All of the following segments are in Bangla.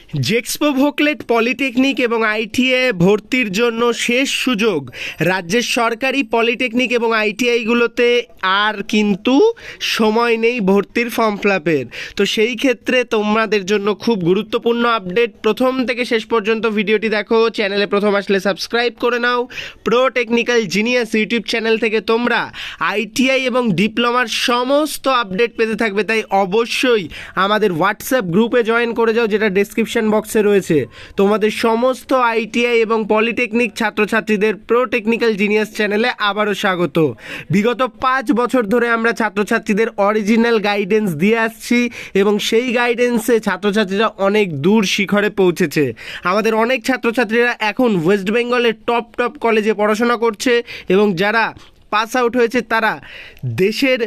জেক্সপো ভোকলেট পলিটেকনিক এবং আইটিআই ভর্তির জন্য শেষ সুযোগ। রাজ্যের সরকারি পলিটেকনিক এবং আইটিআইগুলোতে আর কিন্তু সময় নেই ভর্তির ফর্ম ফিলআপের। তো সেই ক্ষেত্রে তোমাদের জন্য খুব গুরুত্বপূর্ণ আপডেট, প্রথম থেকে শেষ পর্যন্ত ভিডিওটি দেখো। চ্যানেলে প্রথম আসলে সাবস্ক্রাইব করে নাও। Pro technical genius YouTube channel থেকে তোমরা আইটিআই এবং ডিপ্লোমার সমস্ত আপডেট পেতে থাকবে, তাই অবশ্যই আমাদের হোয়াটসঅ্যাপ গ্রুপে জয়েন করে যাও, যেটা ডেসক্রিপশন বক্সে রয়েছে। তোমাদের সমস্ত আইটিআই এবং পলিটেকনিক ছাত্রছাত্রীদের প্রো টেকনিক্যাল জিনিয়াস চ্যানেলে আবারও স্বাগত। বিগত 5 বছর ধরে আমরা ছাত্রছাত্রীদের অরিজিনাল গাইডেন্স দিয়ে আসছি এবং সেই গাইডেন্সে ছাত্রছাত্রীরা অনেক দূর শিখরে পৌঁছেছে। আমাদের অনেক ছাত্রছাত্রীরা এখন ওয়েস্ট বেঙ্গলের টপ কলেজে পড়াশোনা করছে এবং যারা পাস আউট হয়েছে তারা দেশের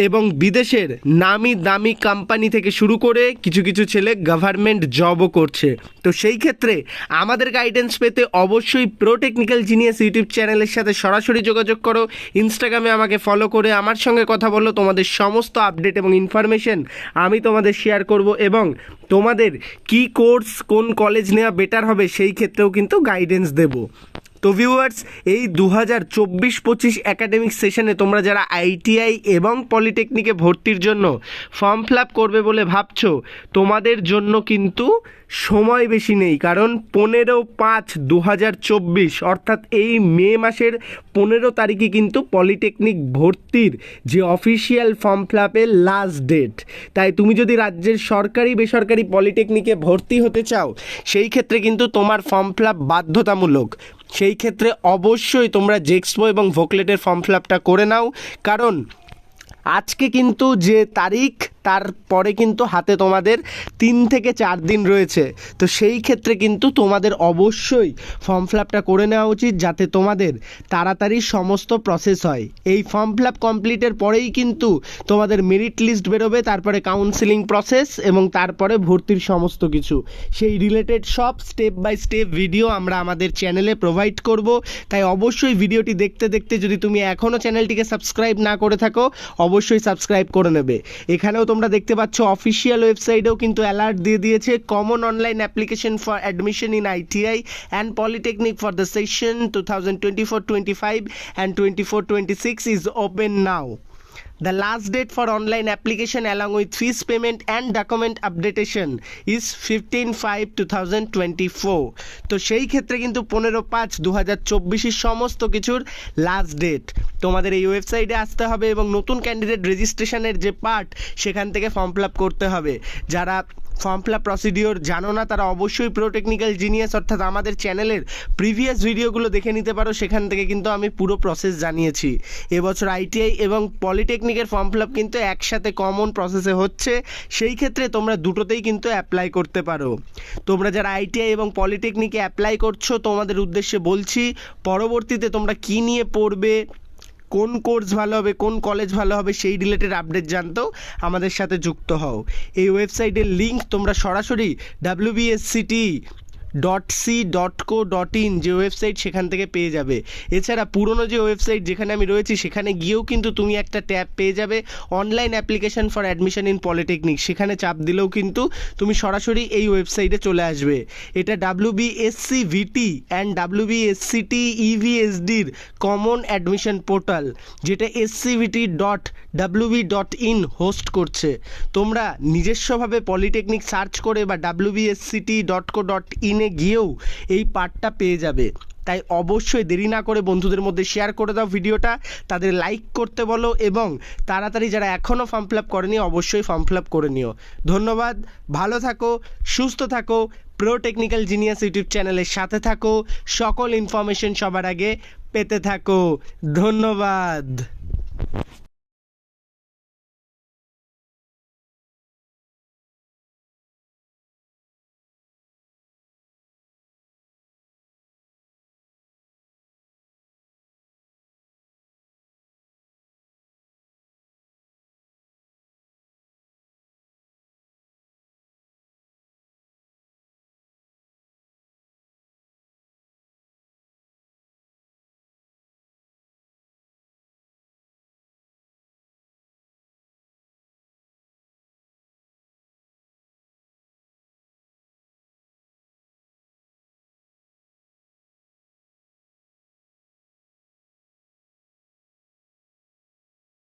এবং বিদেশের নামি দামি কোম্পানি থেকে শুরু করে কিছু ছেলে গভর্নমেন্ট জবও করছে। তো সেই ক্ষেত্রে আমাদের গাইডেন্স পেতে অবশ্যই প্রো টেকনিক্যাল জিনিয়াস ইউটিউব চ্যানেলের সাথে সরাসরি যোগাযোগ করো। ইনস্টাগ্রামে আমাকে ফলো করে আমার সঙ্গে কথা বলো। তোমাদের সমস্ত আপডেট এবং ইনফরমেশন আমি তোমাদের শেয়ার করব এবং তোমাদের কি কোর্স কোন কলেজ নেওয়া বেটার হবে সেই ক্ষেত্রেও কিন্তু গাইডেন্স দেব। তো ভিউয়ার্স, এই 2024-25 একাডেমিক সেশনে তোমরা যারা আইটিআই এবং পলিটেকনিকে ভর্তির জন্য ফর্ম ফিলআপ করবে বলে ভাবছো, তোমাদের জন্য কিন্তু সময় বেশি নেই। কারণ 15/5/2024 অর্থাৎ এই মে মাসের 15 তারিখে কিন্তু পলিটেকনিক ভর্তির যে অফিসিয়াল ফর্ম ফিলআপের লাস্ট ডেট। তাই তুমি যদি রাজ্যের সরকারি বেসরকারি পলিটেকনিকে ভর্তি হতে চাও, সেই ক্ষেত্রে কিন্তু তোমার ফর্ম ফিলআপ বাধ্যতামূলক। সেই ক্ষেত্রে অবশ্যই তোমরা জেক্সপো এবং ভোকলেটের ফর্ম ফিলআপটা করে নাও, কারণ আজকে কিন্তু যে তারিখ তারপরে কিন্তু হাতে তোমাদের 3 থেকে 4 দিন রয়েছে। তো সেই ক্ষেত্রে কিন্তু তোমাদের অবশ্যই ফর্ম ফিলআপটা করে নেওয়া উচিত, যাতে তোমাদের তাড়াতাড়ি সমস্ত প্রসেস হয়। এই ফর্ম ফিলআপ কমপ্লিটের পরেই কিন্তু তোমাদের মেরিট লিস্ট বেরোবে, তারপরে কাউন্সেলিং প্রসেস এবং তারপরে ভর্তির সমস্ত কিছু, সেই রিলেটেড সব স্টেপ বাই স্টেপ ভিডিও আমরা আমাদের চ্যানেলে প্রোভাইড করব। তাই অবশ্যই ভিডিওটি দেখতে দেখতে যদি তুমি এখনও চ্যানেলটিকে সাবস্ক্রাইব না করে থাকো, অবশ্যই সাবস্ক্রাইব করে নেবে। এখানেও তোমরা দেখতে পাচ্ছ অফিসিয়াল ওয়েবসাইটেও কিন্তু অ্যালার্ট দিয়ে দিয়েছে, common online application for admission in ITI and polytechnic for the session 2024-25 and 24-26 is open now. The last date for online application along with fees payment and document updatation is 15/5/2024. তো সেই ক্ষেত্রে কিন্তু 15/5/2024 সমস্ত কিছুর লাস্ট ডেট। তোমাদের এই ওয়েবসাইটে আসতে হবে এবং নতুন ক্যান্ডিডেট রেজিস্ট্রেশনের যে পার্ট সেখান থেকে ফর্ম ফিল আপ করতে হবে। যারা ফর্ম ফিল আপ প্রসিডিওর জানো না, তারা অবশ্যই প্রো টেকনিক্যাল জিনিয়াস অর্থাৎ আমাদের চ্যানেলের প্রিভিয়াস ভিডিওগুলো দেখে নিতে পারো। সেখান থেকে কিন্তু আমি পুরো প্রসেস জানিয়েছি। এবছর আইটিআই এবং পলিটেকনিকের ফর্ম ফিল আপ কিন্তু একসাথে কমন প্রসেসে হচ্ছে, সেই ক্ষেত্রে তোমরা দুটোতেই কিন্তু অ্যাপ্লাই করতে পারো। তোমরা যারা আইটিআই এবং পলিটেকনিকে অ্যাপ্লাই করছো, তোমাদের উদ্দেশ্যে বলছি, পরবর্তীতে তোমরা কী নিয়ে পড়বে, কোন কোর্স ভালো হবে, কোন কলেজ ভালো হবে, সেই রিলেটেড আপডেট জানতেও আমাদের সাথে যুক্ত হও। এই ওয়েবসাইটের লিঙ্ক তোমরা সরাসরি wbsct.c.co.in যে ওয়েবসাইট সেখান থেকে পেয়ে যাবে। এছাড়া পুরনো যে ওয়েবসাইট যেখানে আমি রয়েছি সেখানে গিয়েও কিন্তু তুমি একটা ট্যাব পেয়ে যাবে online application for admission in polytechnic. সেখানে চাপ দিলেও কিন্তু তুমি সরাসরি এই ওয়েবসাইটে চলে আসবে। এটা WBSCVT অ্যান্ড WBSCT EVSDর কমন অ্যাডমিশন পোর্টাল, যেটা scvt.wb.in হোস্ট করছে। তোমরা নিজস্বভাবে পলিটেকনিক সার্চ করে বা wbsct.co.in গিয়েও এই পার্টটা পেয়ে যাবে। তাই অবশ্যই দেরি না করে বন্ধুদের মধ্যে শেয়ার করে দাও ভিডিওটা, তাদের লাইক করতে বলো এবং তাড়াতাড়ি যারা এখনও ফর্ম ফিল আপ করেনি অবশ্যই ফর্ম ফিল আপ করে নিও। ধন্যবাদ, ভালো থাকো, সুস্থ থাকো, প্রো টেকনিক্যাল জিনিয়াস ইউটিউব চ্যানেলের সাথে থাকো, সকল ইনফরমেশন সবার আগে পেতে থাকো। ধন্যবাদ।